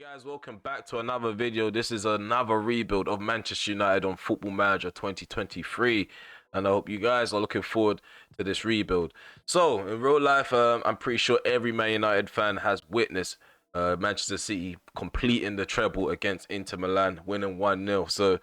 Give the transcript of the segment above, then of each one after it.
Guys, welcome back to another video. This is another rebuild of Manchester United on Football Manager 2023, and I hope you guys are looking forward to this rebuild. So in real life, I'm pretty sure every Man United fan has witnessed Manchester City completing the treble against Inter Milan, winning 1-0. So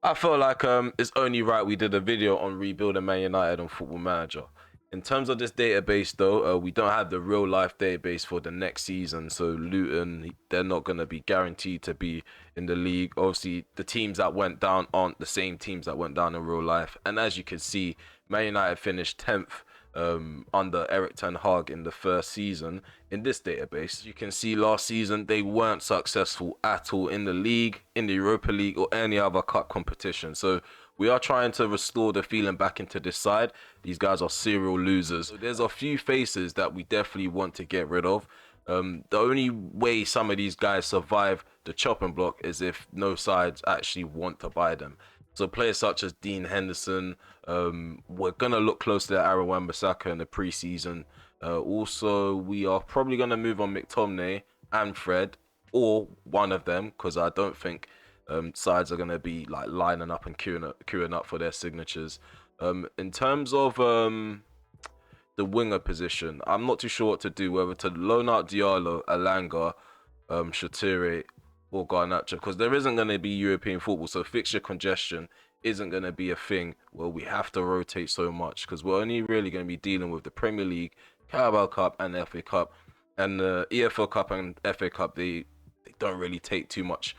I felt like it's only right we did a video on rebuilding Man United on Football Manager. In terms of this database, though, we don't have the real life database for the next season. So Luton, they're not going to be guaranteed to be in the league. Obviously, the teams that went down aren't the same teams that went down in real life. And as you can see, Man United finished 10th under Eric Ten Hag in the first season in this database. You can see last season they weren't successful at all in the league, in the Europa League, or any other cup competition. So we are trying to restore the feeling back into this side. These guys are serial losers. So there's a few faces that we definitely want to get rid of. The only way some of these guys survive the chopping block is if no sides actually want to buy them. So players such as Dean Henderson, we're going to look closely at Aaron Wan-Bissaka in the preseason. Also, we are probably going to move on McTominay and Fred, or one of them, because I don't think sides are going to be like lining up and queuing up for their signatures. In terms of the winger position, I'm not too sure what to do, whether to loan out Diallo, Alanga, Shatiri, or Garnacho, because there isn't going to be European football, so fixture congestion isn't going to be a thing where we have to rotate so much, because we're only really going to be dealing with the Premier League, Carabao Cup, and the FA Cup. And the EFL Cup and FA Cup, they don't really take too much.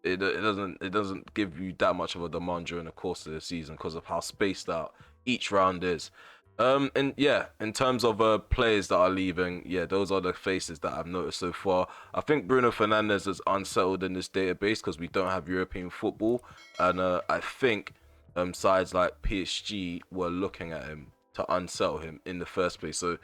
It doesn't give you that much of a demand during the course of the season because of how spaced out each round is. And yeah, in terms of players that are leaving, yeah, those are the faces that I've noticed so far. I think Bruno Fernandes is unsettled in this database because we don't have European football, and I think sides like PSG were looking at him to unsettle him in the first place. So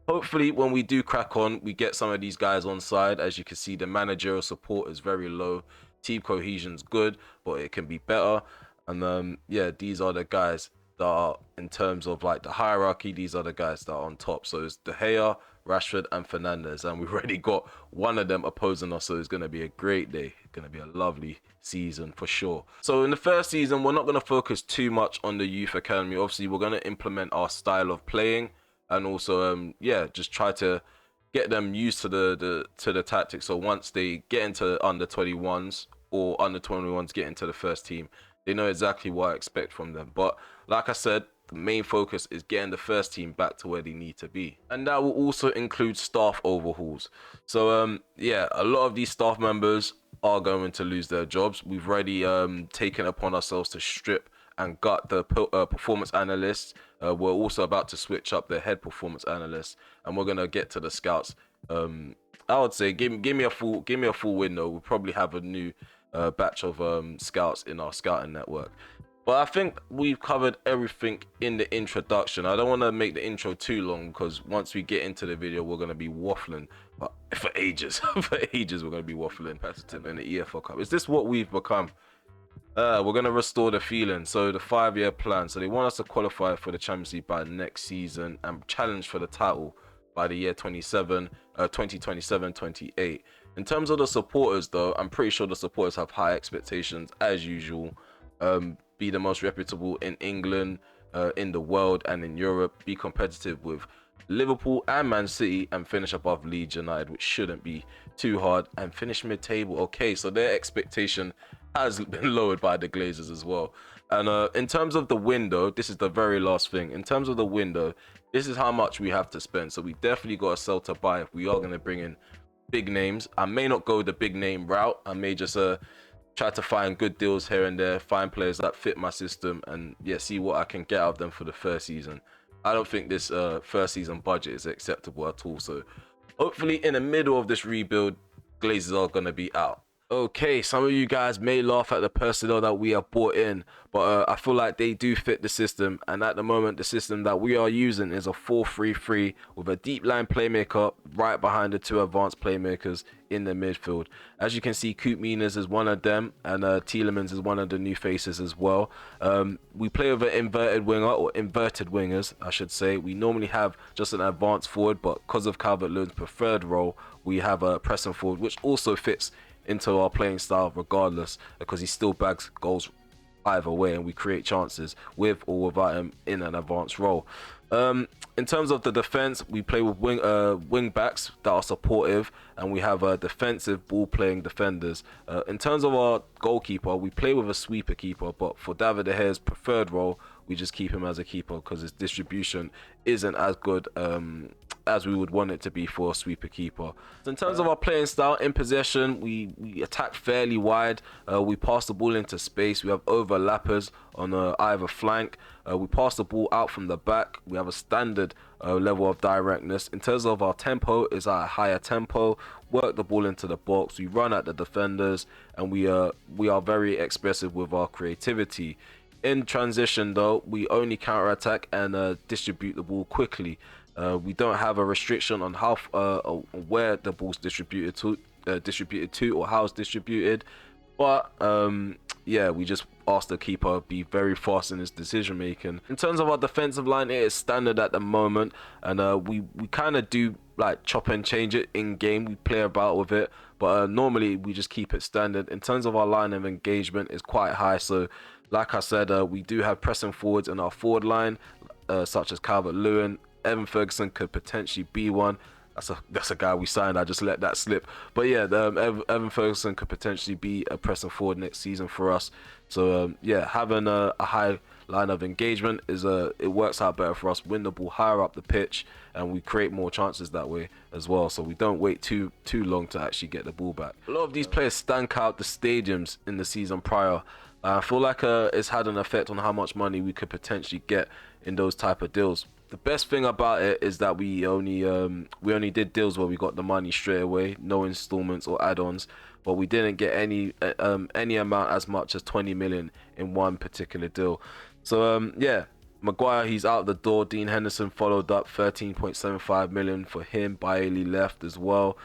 hopefully when we do crack on, we get some of these guys on side. As you can see, the managerial support is very low. Team cohesion's good, but it can be better. And yeah, these are the guys that are, in terms of like the hierarchy, these are the guys that are on top. So it's De Gea, Rashford, and Fernandes, and we've already got one of them opposing us. So it's going to be a great day. It's going to be a lovely season for sure. So in the first season, we're not going to focus too much on the youth academy. Obviously, we're going to implement our style of playing, and also yeah, just try to get them used to the tactics. So once they get into under 21s or under 21s get into the first team, they know exactly what I expect from them. But like I said, the main focus is getting the first team back to where they need to be, and that will also include staff overhauls. So yeah, a lot of these staff members are going to lose their jobs. We've already taken upon ourselves to strip and gut the performance analysts. We're also about to switch up the head performance analysts, and we're gonna get to the scouts. I would say give me a full window. We'll probably have a new batch of scouts in our scouting network. But I think we've covered everything in the introduction. I don't want to make the intro too long, because once we get into the video, we're going to be waffling for ages. For ages, we're going to be waffling competitive in the EFL Cup. Is this what we've become? We're going to restore the feeling. So the 5-year plan. So they want us to qualify for the Champions League by next season and challenge for the title by the year 2027-28. In terms of the supporters, though, I'm pretty sure the supporters have high expectations as usual. Be the most reputable in England, in the world, and in Europe. Be competitive with Liverpool and Man City, and finish above Leeds United, which shouldn't be too hard, and finish mid-table. Okay, so their expectation has been lowered by the Glazers as well. And in terms of the window, this is the very last thing. In terms of the window, this is how much we have to spend. So we definitely got to sell to buy if we are going to bring in big names. I may not go the big name route. I may just try to find good deals here and there, find players that fit my system, and yeah, see what I can get out of them for the first season. I don't think this first season budget is acceptable at all. So hopefully in the middle of this rebuild, Glazers are going to be out. Okay, some of you guys may laugh at the personnel that we have brought in, but I feel like they do fit the system. And at the moment, the system that we are using is a 4-3-3 with a deep line playmaker right behind the two advanced playmakers in the midfield. As you can see, Coop Minas is one of them, and Tielemans is one of the new faces as well. We play with an inverted winger, or inverted wingers, I should say. We normally have just an advanced forward, but because of Calvert-Lewin's preferred role, we have a pressing forward, which also fits into our playing style regardless, because he still bags goals either way, and we create chances with or without him in an advanced role. In terms of the defense, we play with wing backs that are supportive, and we have defensive ball playing defenders. In terms of our goalkeeper, we play with a sweeper keeper, but for David De Gea's preferred role, we just keep him as a keeper because his distribution isn't as good as we would want it to be for a sweeper keeper. So in terms of our playing style, in possession, we attack fairly wide. We pass the ball into space. We have overlappers on either flank. We pass the ball out from the back. We have a standard level of directness. In terms of our tempo, is at a higher tempo. Work the ball into the box. We run at the defenders, and we are very expressive with our creativity. In transition, though, we only counter attack and distribute the ball quickly. We don't have a restriction on how where the ball's distributed to or how it's distributed, but yeah, we just ask the keeper be very fast in his decision making. In terms of our defensive line, it is standard at the moment, and we kind of do like chop and change it in game. We play about with it, but normally we just keep it standard. In terms of our line of engagement, is quite high. So like I said, we do have pressing forwards in our forward line, such as Calvert-Lewin. Evan Ferguson could potentially be one. That's a guy we signed. I just let that slip. But yeah, Evan Ferguson could potentially be a pressing forward next season for us. So yeah, having a high line of engagement is it works out better for us. Win the ball higher up the pitch, and we create more chances that way as well. So we don't wait too long to actually get the ball back. A lot of these players stank out the stadiums in the season prior. I feel like it's had an effect on how much money we could potentially get in those type of deals. The best thing about it is that we only did deals where we got the money straight away, no installments or add-ons, but we didn't get any amount as much as 20 million in one particular deal. So yeah, Maguire, he's out the door. Dean Henderson followed up, 13.75 million for him. Bailey left as well.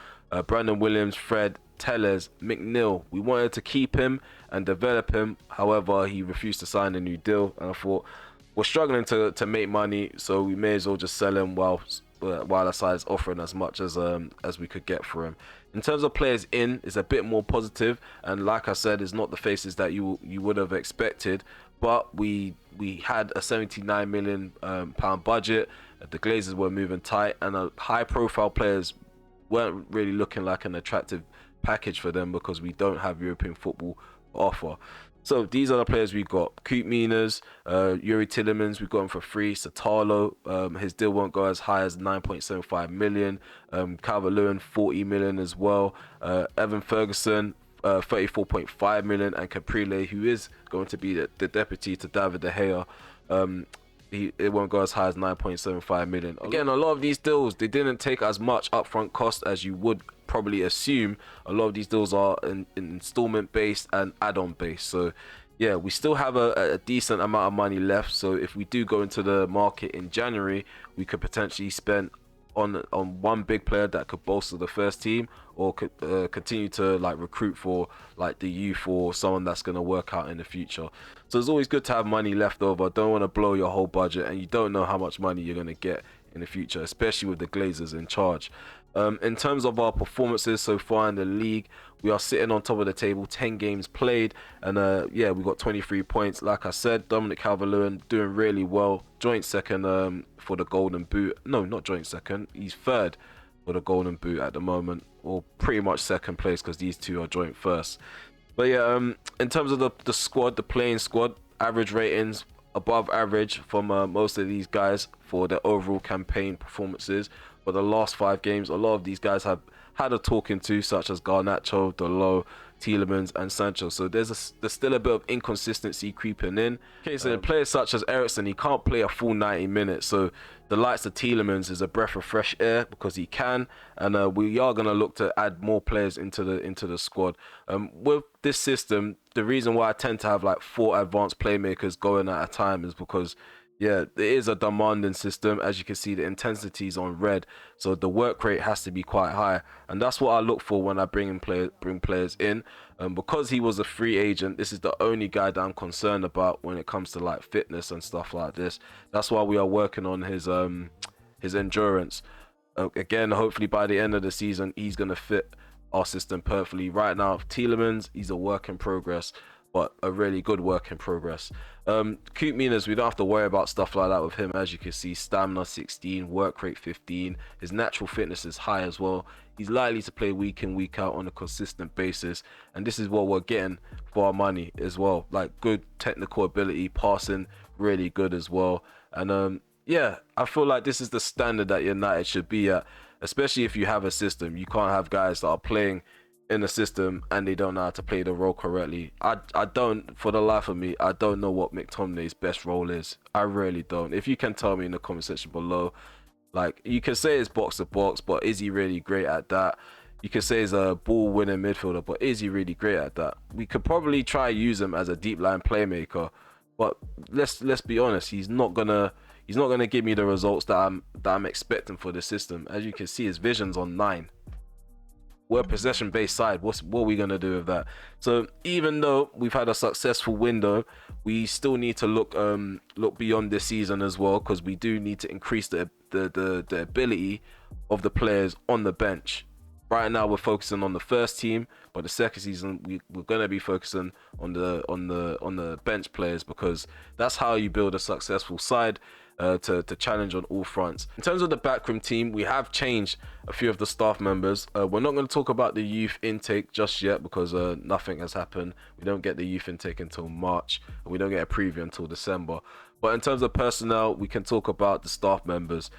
Brandon Williams, Fred, Tellez, McNeil, we wanted to keep him and develop him. However, he refused to sign a new deal, and I thought, we're struggling to make money, so we may as well just sell him while the side's offering as much as we could get for him. In terms of players in, it's a bit more positive, and like I said, it's not the faces that you would have expected. But we had a 79 million pound budget. The Glazers were moving tight, and high-profile players weren't really looking like an attractive package for them because we don't have European football to offer. So these are the players we got. Coop Minas, Yuri Tielemans, we got him for free. Satalo, his deal won't go as high as 9.75 million. Calvert-Lewin, 40 million as well. Evan Ferguson, 34.5 million. And Caprile, who is going to be the deputy to David De Gea, it won't go as high as 9.75 million. Again, a lot of these deals, they didn't take as much upfront cost as you would probably assume. A lot of these deals are installment based and add-on based. So yeah, we still have a decent amount of money left. So if we do go into the market in January, we could potentially spend on one big player that could bolster the first team, or could continue to like recruit for like the youth or someone that's going to work out in the future. So it's always good to have money left over. Don't want to blow your whole budget, and you don't know how much money you're going to get in the future, especially with the Glazers in charge. In terms of our performances so far in the league, we are sitting on top of the table, 10 games played, and yeah, we got 23 points. Like I said, Dominic Calvert-Lewin doing really well, joint second for the Golden Boot. No, not joint second, he's third for the Golden Boot at the moment, or pretty much second place because these two are joint first. But yeah, in terms of the squad, the playing squad, average ratings above average from most of these guys for their overall campaign performances. For the last 5 games, a lot of these guys have had a talking to, such as Garnacho, Delo, Tielemans and Sancho. So there's still a bit of inconsistency creeping in. Okay, so players such as Eriksen, he can't play a full 90 minutes. So the likes of Tielemans is a breath of fresh air because he can, and we are gonna look to add more players into the squad. With this system, the reason why I tend to have like 4 advanced playmakers going at a time is because, yeah, it is a demanding system. As you can see, the intensity is on red, so the work rate has to be quite high, and that's what I look for when I bring players in. Because he was a free agent, this is the only guy that I'm concerned about when it comes to like fitness and stuff like this. That's why we are working on his endurance. Again, hopefully by the end of the season, he's gonna fit our system perfectly. Right now, Tielemans, he's a work in progress, but a really good work in progress. Cute Minas, we don't have to worry about stuff like that with him. As you can see, stamina 16, work rate 15. His natural fitness is high as well. He's likely to play week in, week out on a consistent basis, and this is what we're getting for our money as well. Like, good technical ability, passing really good as well. And yeah, I feel like this is the standard that United should be at, especially if you have a system. You can't have guys that are playing in a system and they don't know how to play the role correctly. I don't, for the life of me, I don't know what McTominay's best role is. I really don't. If you can tell me in the comment section below, like, you can say it's box to box, but is he really great at that? You can say he's a ball winning midfielder, but is he really great at that? We could probably try use him as a deep line playmaker, but let's be honest, he's not gonna give me the results that I'm expecting for the system. As you can see, his vision's on 9. We're a possession-based side. What are we gonna do with that? So even though we've had a successful window, we still need to look beyond this season as well, because we do need to increase the ability of the players on the bench. Right now we're focusing on the first team, but the second season we're gonna be focusing on the bench players, because that's how you build a successful side. To challenge on all fronts. In terms of the backroom team, we have changed a few of the staff members. We're not going to talk about the youth intake just yet, because nothing has happened. We don't get the youth intake until March, and we don't get a preview until December. But in terms of personnel, we can talk about the staff members.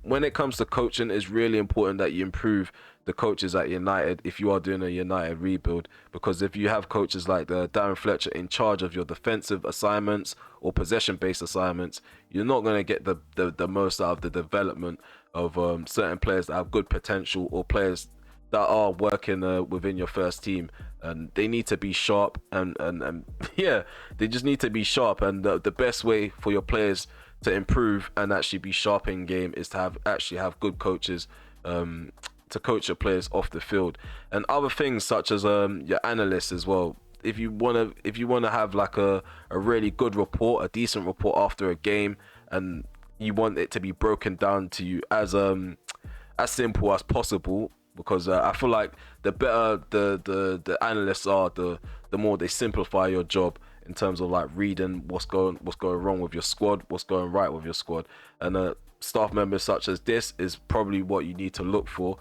When it comes to coaching, it's really important that you improve the coaches at United if you are doing a United rebuild, because if you have coaches like Darren Fletcher in charge of your defensive assignments or possession-based assignments, you're not going to get the most out of the development of certain players that have good potential, or players that are working within your first team. And they need to be sharp, and yeah, they just need to be sharp. And the best way for your players to improve and actually be sharp in game is to have good coaches to coach your players off the field, and other things such as your analysts as well. If you wanna have like a really good report, a decent report after a game, and you want it to be broken down to you as simple as possible, because I feel like the better the analysts are, the more they simplify your job in terms of like reading what's going wrong with your squad, what's going right with your squad. And staff members such as this is probably what you need to look for.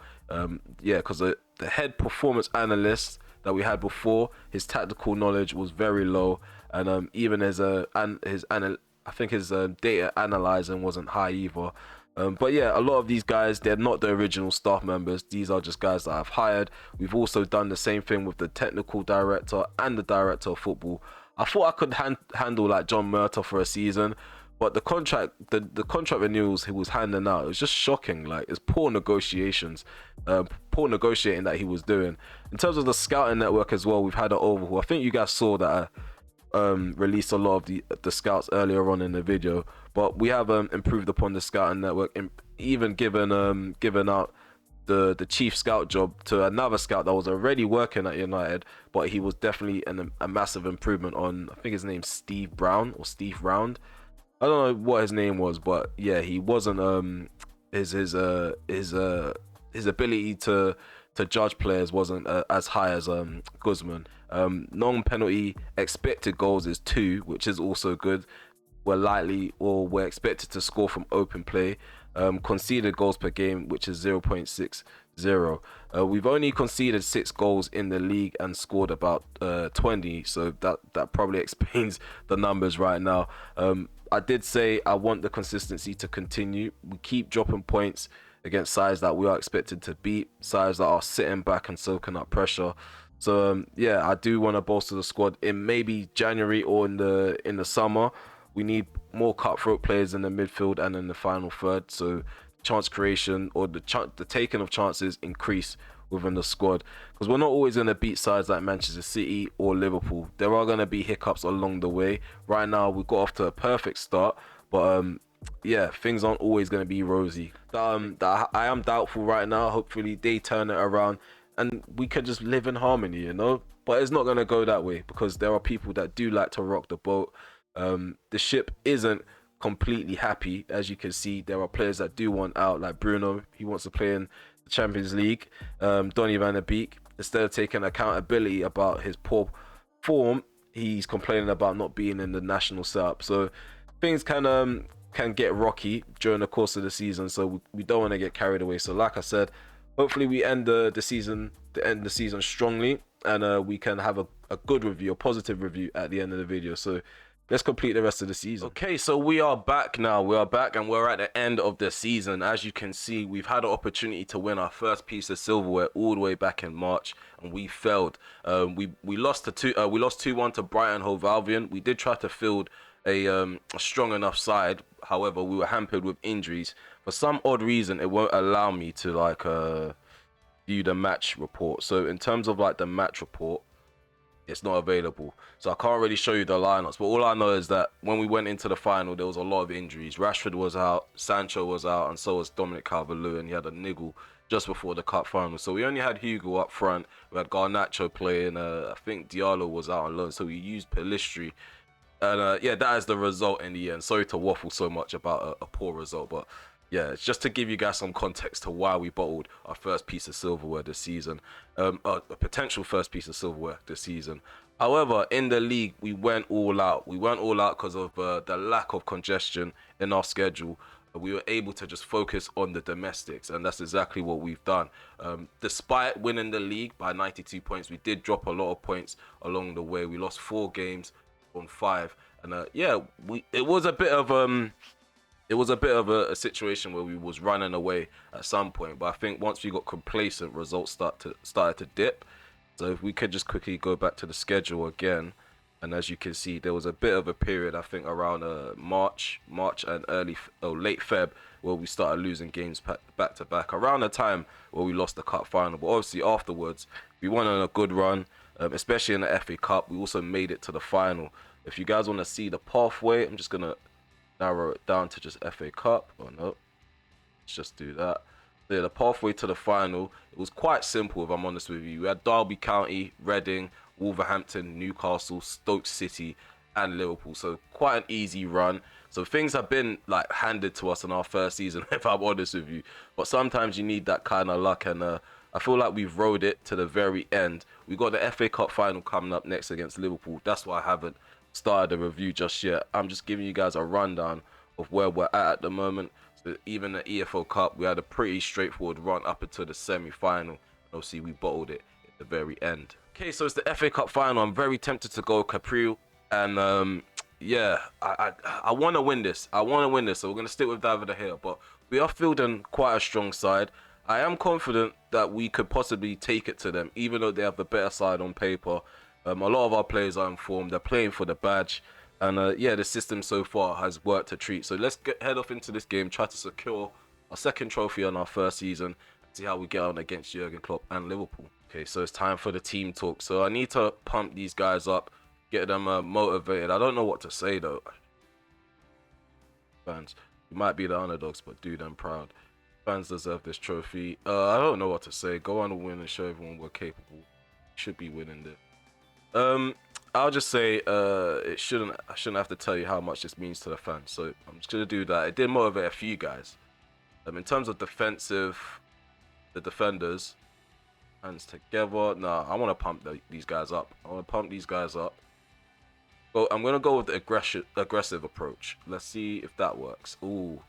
Yeah, because the head performance analyst that we had before, his tactical knowledge was very low, and even his data analyzing wasn't high either. But yeah, a lot of these guys, they're not the original staff members. These are just guys that I've hired. We've also done the same thing with the technical director and the director of football. I thought I could handle like John Murtough for a season, but the contract renewals he was handing out, it was just shocking. Like, it's poor negotiations, poor negotiating that he was doing. In terms of the scouting network as well, we've had an overhaul. I think you guys saw that I released a lot of the scouts earlier on in the video, but we have improved upon the scouting network, and even given out the chief scout job to another scout that was already working at United, but he was definitely a massive improvement on, I think his name's Steve Brown or Steve Round. I don't know what his name was, but yeah, he wasn't his ability to judge players wasn't as high as Guzman. Non-penalty expected goals is 2, which is also good. We're expected to score from open play. Conceded goals per game, which is 0.60. We've only conceded 6 goals in the league and scored about 20, so that probably explains the numbers right now. I did say I want the consistency to continue. We keep dropping points against sides that we are expected to beat, sides that are sitting back and soaking up pressure. So yeah, I do want to bolster the squad in maybe January or in the summer. We need more cutthroat players in the midfield and in the final third. So chance creation or the taking of chances increase within the squad, because we're not always going to beat sides like Manchester City or Liverpool. There are going to be hiccups along the way. Right now we got off to a perfect start, but yeah, things aren't always going to be rosy. I am doubtful right now. Hopefully they turn it around and we can just live in harmony, you know. But it's not going to go that way, because there are people that do like to rock the boat. The ship isn't completely happy. As you can see, there are players that do want out, like Bruno. He wants to play in the Champions League. Donny van der Beek, instead of taking accountability about his poor form, he's complaining about not being in the national setup. So things can get rocky during the course of the season. So we don't want to get carried away. So like I said, hopefully we end the season strongly, and we can have a good review, a positive review at the end of the video. So let's complete the rest of the season. Okay, so we are back now. We are back and we're at the end of the season. As you can see, we've had an opportunity to win our first piece of silverware all the way back in March, and we failed. We lost 2-1 to Brighton Hove Albion. We did try to field a strong enough side. However, we were hampered with injuries. For some odd reason, it won't allow me to view the match report. So in terms of like the match report, it's not available, so I can't really show you the lineups. But all I know is that when we went into the final, there was a lot of injuries. Rashford was out, Sancho was out, and so was Dominic Calvert-Lewin. He had a niggle just before the cup final. So we only had Hugo up front. We had Garnacho playing. I think Diallo was out on loan, so we used Pelistri. And yeah, that is the result in the end. Sorry to waffle so much about a poor result, but yeah, it's just to give you guys some context to why we bottled our first piece of silverware this season, a potential first piece of silverware this season. However, in the league, we went all out. We went all out because of the lack of congestion in our schedule. We were able to just focus on the domestics, and that's exactly what we've done. Despite winning the league by 92 points, we did drop a lot of points along the way. We lost 4 games on 5, and yeah, it was a bit of a situation where we was running away at some point, but I think once we got complacent, results started to dip. So if we could just quickly go back to the schedule again, and as you can see, there was a bit of a period, I think around March and late Feb, where we started losing games back to back, around the time where we lost the cup final. But obviously afterwards, we went on a good run, especially in the FA Cup. We also made it to the final. If you guys want to see the pathway, I'm just gonna narrow it down to just FA Cup. Oh no, let's just do that. So yeah, the pathway to the final, it was quite simple, if I'm honest with you. We had Derby County, Reading, Wolverhampton, Newcastle, Stoke City, and Liverpool. So quite an easy run. So things have been like handed to us in our first season, if I'm honest with you. But sometimes you need that kind of luck, and I feel like we've rode it to the very end. We got the FA Cup final coming up next against Liverpool. That's why I haven't started the review just yet. I'm just giving you guys a rundown of where we're at the moment. So even the EFL Cup, we had a pretty straightforward run up until the semi-final. Obviously, we bottled it at the very end. Okay, so it's the FA Cup final. I'm very tempted to go Capriel, and yeah, I want to win this. So we're gonna stick with David De Gea, but we are fielding quite a strong side. I am confident that we could possibly take it to them, even though they have the better side on paper. A lot of our players are informed. They're playing for the badge. And yeah, the system so far has worked a treat. So let's head off into this game, try to secure our second trophy on our first season, and see how we get on against Jurgen Klopp and Liverpool. Okay, so it's time for the team talk. So I need to pump these guys up, get them motivated. I don't know what to say though. Fans, you might be the underdogs, but do them proud. Fans deserve this trophy. I don't know what to say. Go on and win and show everyone we're capable. Should be winning this. I'll just say I shouldn't have to tell you how much this means to the fans. So I'm just gonna do that. It did motivate a few guys. In terms of the defenders, hands together. Nah, I want to pump these guys up. Well, I'm gonna go with the aggressive approach. Let's see if that works. Ooh,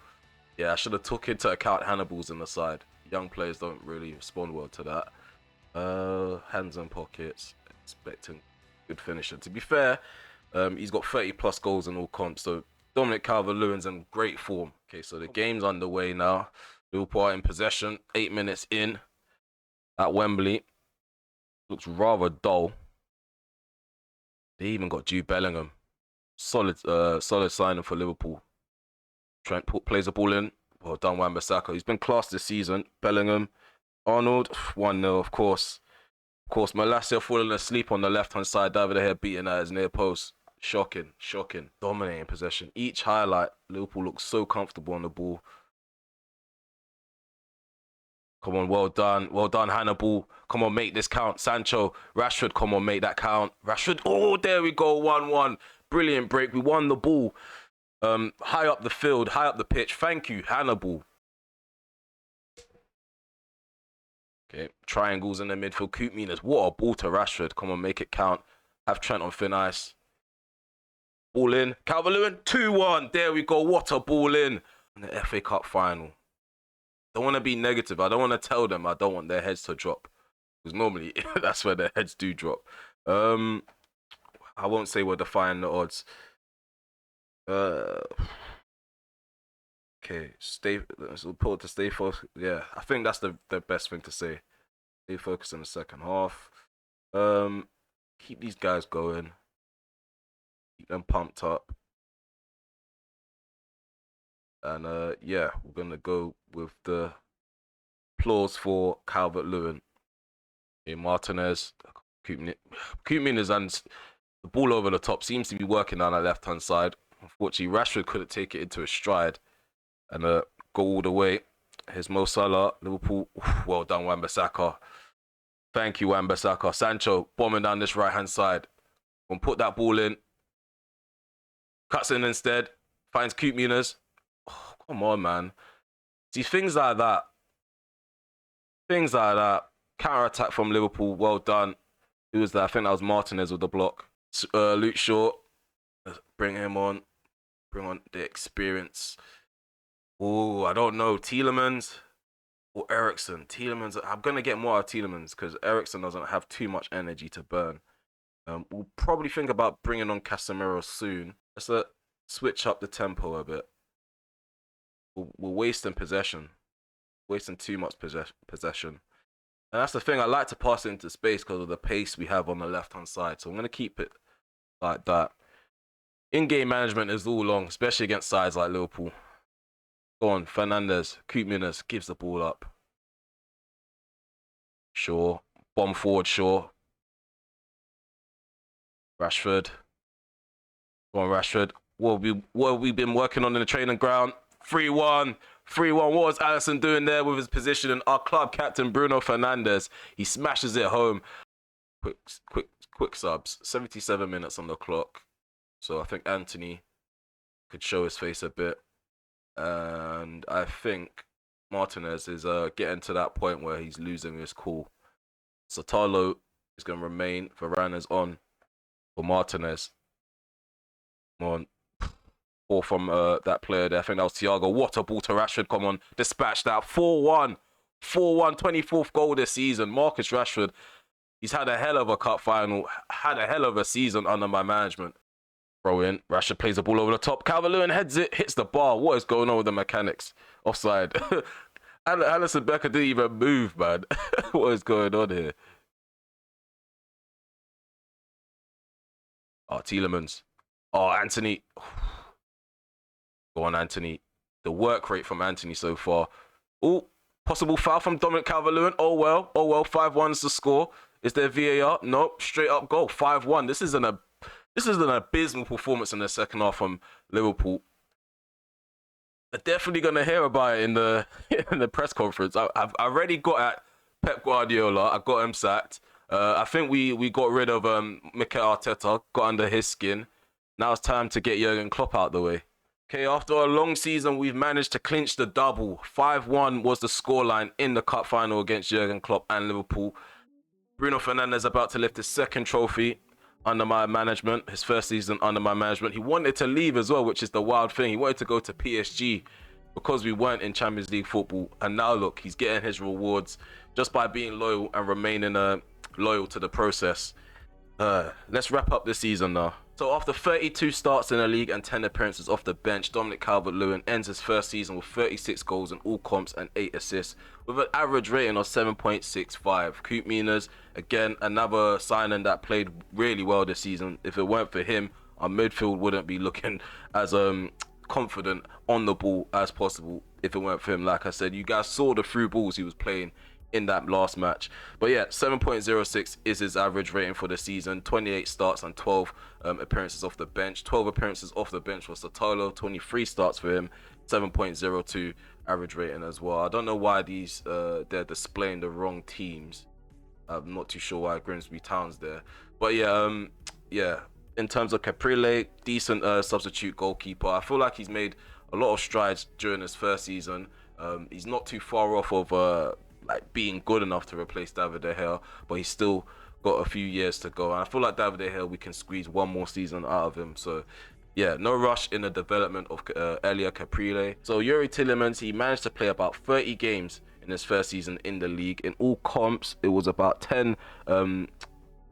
yeah, I should have took into account Hannibal's in the side. Young players don't really respond well to that. Hands in pockets, expecting good finisher. To be fair, he's got 30 plus goals in all comps. So Dominic Calvert-Lewin's in great form. Okay, so the game's underway now. Liverpool are in possession, 8 minutes in at Wembley. Looks rather dull. They even got Jude Bellingham. Solid signing for Liverpool. Trent plays the ball in. Well done, Wan-Bissaka. He's been class this season. Bellingham. Arnold, 1-0, of course. Of course, Malacia falling asleep on the left-hand side, diving ahead, beating at his near post. Shocking. Dominating possession. Each highlight, Liverpool looks so comfortable on the ball. Come on, well done, Hannibal. Come on, make this count. Sancho, Rashford, come on, make that count. Rashford, oh, there we go, 1-1. Brilliant break. We won the ball. High up the field, high up the pitch. Thank you, Hannibal. Okay, triangles in the midfield. Koopmeiners, what a ball to Rashford. Come on, make it count. Have Trent on thin ice. Ball in. Calvert-Lewin, 2-1. There we go. What a ball in the FA Cup final. Don't want to be negative. I don't want to tell them I don't want their heads to drop. Because normally, that's where their heads do drop. I won't say we're defying the odds. Okay, let's report to stay focused. Yeah, I think that's the best thing to say. Stay focused in the second half. Keep these guys going. Keep them pumped up. And yeah, we're gonna go with the applause for Calvert-Lewin. Okay, Martinez, Koopmeiners and the ball over the top seems to be working down that left-hand side. Unfortunately, Rashford couldn't take it into his stride and go all the way. Here's Mo Salah, Liverpool. Well done, Wan-Bissaka. Thank you, Wan-Bissaka. Sancho bombing down this right-hand side. Gonna put that ball in. Cuts in instead. Finds Koopmeiners. Oh, come on, man. See, things like that. Counter-attack from Liverpool. Well done. Who was that? I think that was Martinez with the block. Luke Shaw. Let's bring him on. Bring on the experience. Oh, I don't know. Tielemans or Eriksen. Tielemans. I'm going to get more out of Tielemans because Eriksen doesn't have too much energy to burn. We'll probably think about bringing on Casemiro soon. Let's switch up the tempo a bit. We're wasting possession. Wasting too much possession. And that's the thing. I like to pass it into space because of the pace we have on the left-hand side. So I'm going to keep it like that. In-game management is all long, especially against sides like Liverpool. Go on, Fernandes, Koopmeiners gives the ball up. Shaw, bomb forward, Shaw. Rashford. Go on, Rashford. What have we been working on in the training ground? 3-1. 3-1. What was Alisson doing there with his position? And our club captain, Bruno Fernandes, he smashes it home. Quick subs. 77 minutes on the clock. So I think Anthony could show his face a bit. And I think Martinez is getting to that point where he's losing his cool. Sotalo is going to remain. Varane is on for Martinez. Come on. Or from that player there. I think that was Thiago. What a ball to Rashford. Come on. Dispatch that. 4-1. 4-1. 24th goal this season. Marcus Rashford. He's had a hell of a cup final. Had a hell of a season under my management. Throw in. Rashford plays the ball over the top. Calvert-Lewin heads it. Hits the bar. What is going on with the mechanics? Offside. Alisson Becker didn't even move, man. What is going on here? Oh, Tielemans. Oh, Anthony. Go on, Anthony. The work rate from Anthony so far. Oh, possible foul from Dominic Calvert-Lewin. Oh, well. 5-1 is the score. Is there VAR? Nope. Straight up goal. 5-1. This is an abysmal performance in the second half from Liverpool. They're definitely going to hear about it in the press conference. I've already got at Pep Guardiola. I got him sacked. I think we got rid of Mikel Arteta, got under his skin. Now it's time to get Jurgen Klopp out of the way. Okay, after a long season, we've managed to clinch the double. 5-1 was the scoreline in the cup final against Jurgen Klopp and Liverpool. Bruno Fernandes about to lift his second trophy under my management, his first season under my management. He wanted to leave as well, which is the wild thing. He wanted to go to PSG because we weren't in Champions League football. And now look, he's getting his rewards just by being loyal and remaining loyal to the process. Let's wrap up this season now. So after 32 starts in the league and 10 appearances off the bench, Dominic Calvert-Lewin ends his first season with 36 goals in all comps and 8 assists, with an average rating of 7.65. Coop Minas, again, another signing that played really well this season. If it weren't for him, our midfield wouldn't be looking as confident on the ball as possible if it weren't for him. Like I said, you guys saw the through balls he was playing in that last match. But yeah, 7.06 is his average rating for the season. 28 starts and 12 appearances off the bench. 12 appearances off the bench for Sotolo. 23 starts for him. 7.02 average rating as well. I don't know why these they're displaying the wrong teams. I'm not too sure why Grimsby Town's there. But yeah, in terms of Caprile, decent substitute goalkeeper. I feel like he's made a lot of strides during his first season. He's not too far off of like being good enough to replace David De Gea, but he's still got a few years to go. And I feel like David De Gea, we can squeeze one more season out of him. So yeah, no rush in the development of Elia Caprile. So Yuri Tillemans, he managed to play about 30 games in his first season in the league. In all comps, it was about 10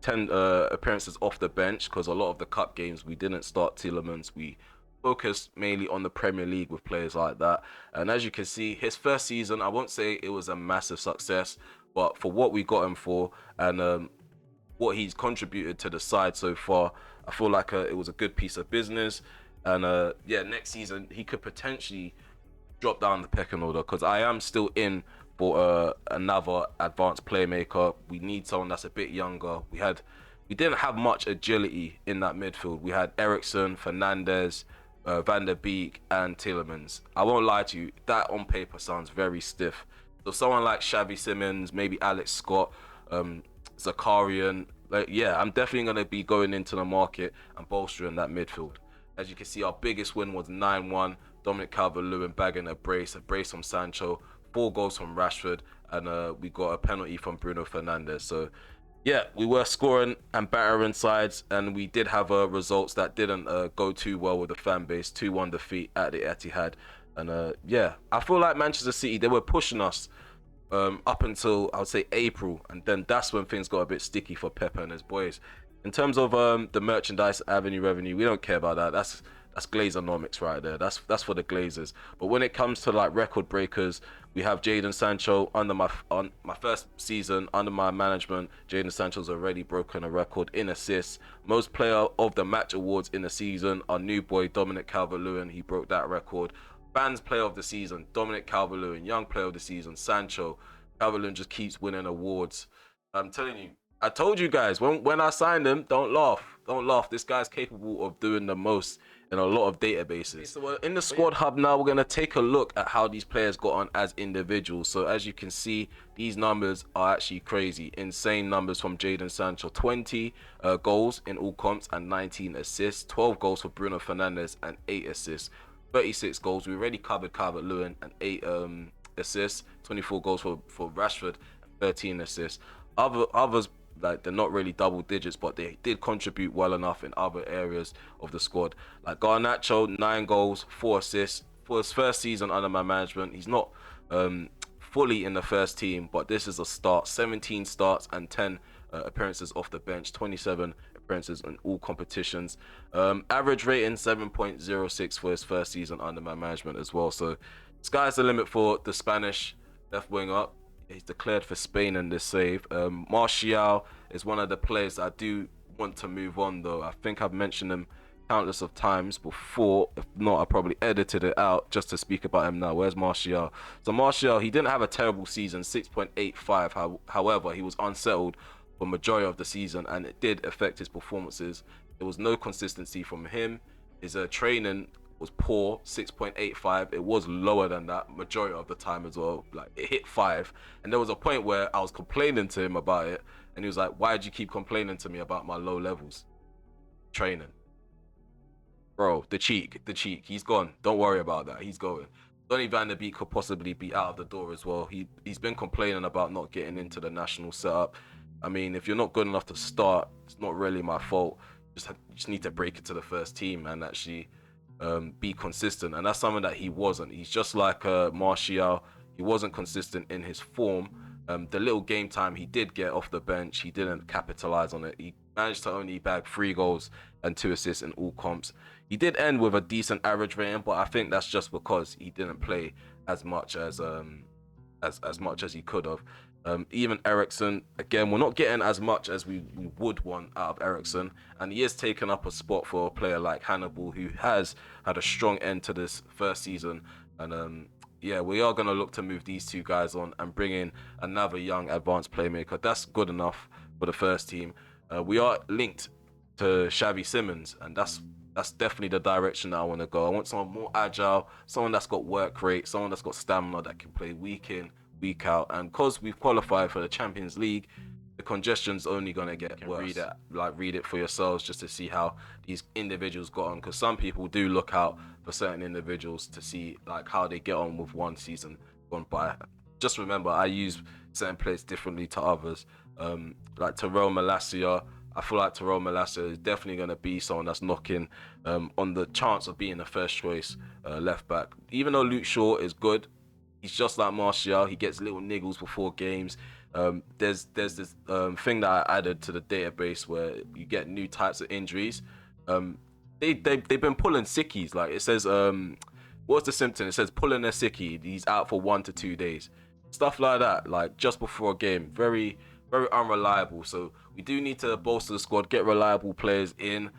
appearances off the bench, because a lot of the cup games we didn't start Tillemans. We focused mainly on the Premier League with players like that. And as you can see, his first season, I won't say it was a massive success, but for what we got him for and what he's contributed to the side so far, I feel like it was a good piece of business. And yeah, next season he could potentially drop down the pecking order, because I am still in for another advanced playmaker. We need someone that's a bit younger. We didn't have much agility in that midfield. We had Eriksson, Fernandes, Van der Beek and Tillemans. I won't lie to you, that on paper sounds very stiff. So someone like Xavi Simons, maybe Alex Scott, Zakarian, like, yeah, I'm definitely going to be going into the market and bolstering that midfield. As you can see, our biggest win was 9-1. Dominic Calvert-Lewin bagging a brace from Sancho, 4 goals from Rashford, and we got a penalty from Bruno Fernandes. So yeah, we were scoring and battering sides, and we did have results that didn't go too well with the fan base. 2-1 defeat at the Etihad. And yeah, I feel like Manchester City, they were pushing us up until, I would say, April. And then that's when things got a bit sticky for Pep and his boys. In terms of the merchandise avenue revenue, we don't care about that. That's Glazeronomics right there. That's for the Glazers. But when it comes to like record breakers, we have Jadon Sancho on my first season under my management. Jadon Sancho's already broken a record in assists. Most player of the match awards in the season. Our new boy Dominic Calvert-Lewin, he broke that record. Fans player of the season, Dominic Calvert-Lewin. Young player of the season, Sancho. Calvert-Lewin just keeps winning awards. I'm telling you, I told you guys when I signed him, don't laugh. This guy's capable of doing the most in a lot of databases. So in the squad hub now, we're going to take a look at how these players got on as individuals. So as you can see, these numbers are actually crazy. Insane numbers from Jadon Sancho. 20 goals in all comps and 19 assists. 12 goals for Bruno Fernandes and 8 assists. 36 goals. We already covered Calvert-Lewin and 8 assists. 24 goals for Rashford and 13 assists. Others, like, they're not really double digits, but they did contribute well enough in other areas of the squad. Like Garnacho, 9 goals, 4 assists for his first season under my management. He's not fully in the first team, but this is a start. 17 starts and 10 appearances off the bench, 27 appearances in all competitions. Average rating 7.06 for his first season under my management as well. So sky's the limit for the Spanish left winger. He's declared for Spain in this save. Martial is one of the players I do want to move on, though. I think I've mentioned him countless of times before. If not, I probably edited it out just to speak about him now. Where's Martial? So Martial, he didn't have a terrible season, 6.85. However, he was unsettled for majority of the season, and it did affect his performances. There was no consistency from him. His training was poor, 6.85. It was lower than that majority of the time as well. Like, it hit 5, and there was a point where I was complaining to him about it, and he was like, why did you keep complaining to me about my low levels training? Bro, the cheek, he's gone. Don't worry about that, he's going. Donny van der Beek could possibly be out of the door as well. He's been complaining about not getting into the national setup. I mean, if you're not good enough to start, it's not really my fault. You just need to break it to the first team and actually be consistent, and that's something that he wasn't. He's just like Martial. He wasn't consistent in his form, The little game time he did get off the bench, he didn't capitalize on it. He managed to only bag 3 goals and 2 assists in all comps. He did end with a decent average rating, but I think that's just because he didn't play as much as much as he could have. Even Ericsson, again, we're not getting as much as we would want out of Ericsson, and he has taken up a spot for a player like Hannibal, who has had a strong end to this first season. And yeah, we are going to look to move these 2 guys on and bring in another young advanced playmaker. That's good enough for the first team. We are linked to Xavi Simons, and that's definitely the direction that I want to go. I want someone more agile, someone that's got work rate, someone that's got stamina, that can play week in, week out. And because we've qualified for the Champions League, the congestion's only going to get worse. Read it for yourselves just to see how these individuals got on, because some people do look out for certain individuals to see like how they get on with one season gone by. Just remember, I use certain players differently to others. Like Terrell Malacia, I feel like Terrell Malacia is definitely going to be someone that's knocking on the chance of being the first choice left back. Even though Luke Shaw is good, he's just like Martial. He gets little niggles before games. There's this thing that I added to the database where you get new types of injuries. They've been pulling sickies. Like it says, what's the symptom? It says pulling a sickie. He's out for 1 to 2 days. Stuff like that, like just before a game. Very, very unreliable. So we do need to bolster the squad, get reliable players in.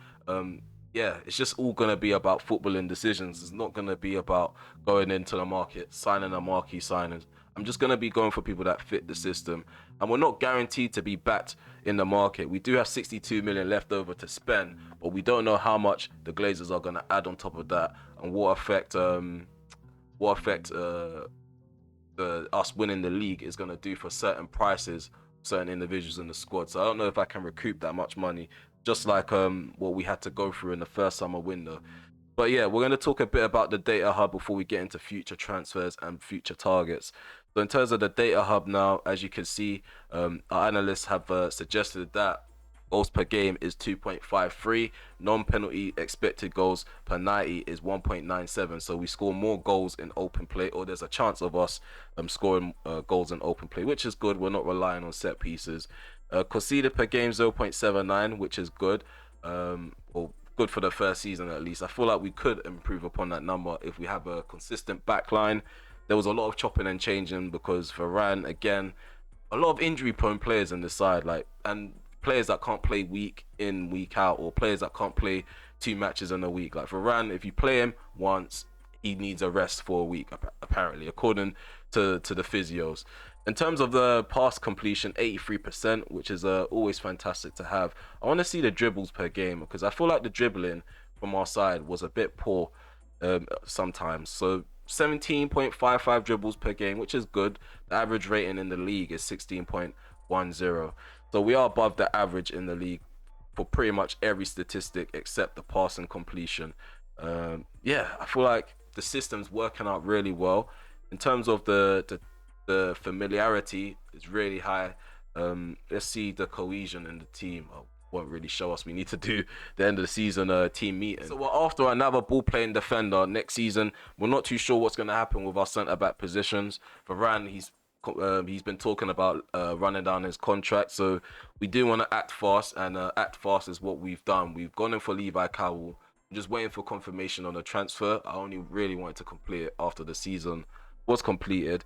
Yeah, it's just all going to be about footballing decisions. It's not going to be about going into the market, signing a marquee signings. I'm just going to be going for people that fit the system. And we're not guaranteed to be backed in the market. We do have 62 million left over to spend, but we don't know how much the Glazers are going to add on top of that and what effect us winning the league is going to do for certain prices, certain individuals in the squad. So I don't know if I can recoup that much money, just like what we had to go through in the first summer window. But yeah, we're going to talk a bit about the data hub before we get into future transfers and future targets. So in terms of the data hub now, as you can see, our analysts have suggested that goals per game is 2.53. Non-penalty expected goals per 90 is 1.97. So we score more goals in open play, or there's a chance of us scoring goals in open play, which is good. We're not relying on set pieces. Conceded per game 0.79, which is good. Well, good for the first season at least. I feel like we could improve upon that number if we have a consistent backline. There was a lot of chopping and changing because Varane, again, a lot of injury-prone players in the side, and players that can't play week in, week out, or players that can't play 2 matches in a week. Like Varane, if you play him once, he needs a rest for a week, apparently, according to the physios. In terms of the pass completion, 83%, which is always fantastic to have. I want to see the dribbles per game because I feel like the dribbling from our side was a bit poor sometimes. So 17.55 dribbles per game, which is good. The average rating in the league is 16.10. So we are above the average in the league for pretty much every statistic except the pass and completion. Yeah, I feel like the system's working out really well. In terms of the familiarity, is really high. Let's see the cohesion in the team. Won't really show us. We need to do the end of the season team meeting. So we're after another ball playing defender next season. We're not too sure what's going to happen with our centre back positions. Varane, he's been talking about running down his contract, so we do want to act fast, and act fast is what we've done. We've gone in for Levi Cowell. I'm just waiting for confirmation on the transfer. I only really wanted to complete it after the season was completed.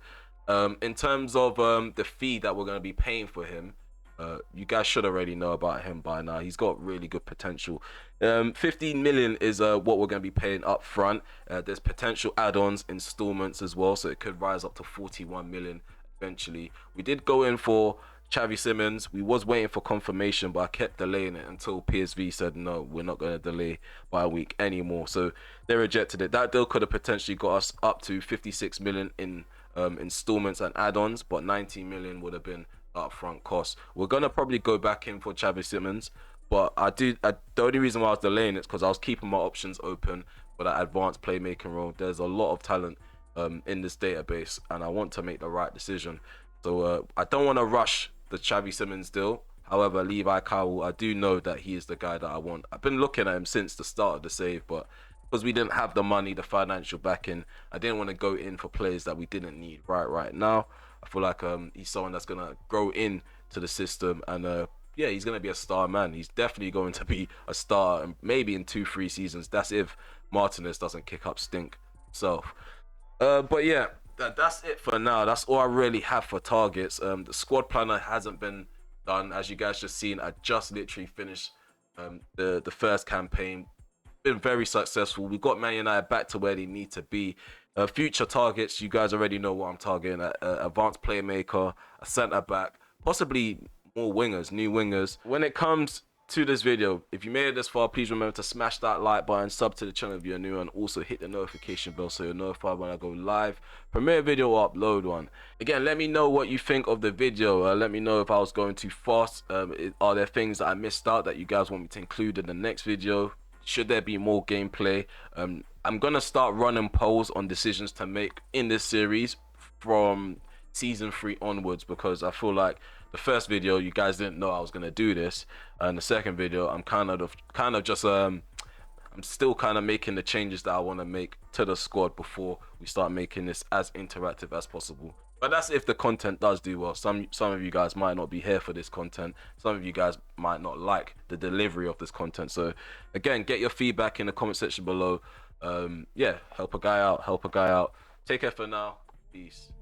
In terms of the fee that we're going to be paying for him, you guys should already know about him by now. He's got really good potential. 15 million is what we're going to be paying up front. There's potential add-ons, installments as well, so it could rise up to 41 million eventually. We did go in for Xavi Simons. We was waiting for confirmation, but I kept delaying it until PSV said no, we're not going to delay by a week anymore. So they rejected it. That deal could have potentially got us up to 56 million in installments and add-ons, but 19 million would have been upfront costs. We're gonna probably go back in for Xavi Simons, but the only reason why I was delaying it is because I was keeping my options open for that advanced playmaking role. There's a lot of talent in this database, and I want to make the right decision. So I don't want to rush the Xavi Simons deal. However, Levi Cowell, I do know that he is the guy that I want. I've been looking at him since the start of the save, but because we didn't have the money, the financial backing, I didn't want to go in for players that we didn't need right now. I feel like he's someone that's gonna grow in to the system, and yeah, he's gonna be a star man. He's definitely going to be a star, and maybe in 2-3 seasons. That's if Martinez doesn't kick up stink. So, but yeah, that's it for now. That's all I really have for targets. The squad planner hasn't been done, as you guys just seen. I just literally finished the first campaign. Been very successful. We got Man United back to where they need to be. Future targets, you guys already know what I'm targeting: advanced playmaker, a centre back, possibly more wingers, new wingers. When it comes to this video, if you made it this far, please remember to smash that like button, sub to the channel if you're new, and also hit the notification bell so you're notified when I go live, premiere video or upload one. Again, let me know what you think of the video. Let me know if I was going too fast. Are there things that I missed out that you guys want me to include in the next video? Should there be more gameplay? I'm gonna start running polls on decisions to make in this series from season 3 onwards, because I feel like the first video you guys didn't know I was gonna do this, and the second video I'm kind of just I'm still kind of making the changes that I want to make to the squad before we start making this as interactive as possible. But that's if the content does do well. Some of you guys might not be here for this content. Some of you guys might not like the delivery of this content. So again, get your feedback in the comment section below. Yeah, help a guy out. Take care for now. Peace.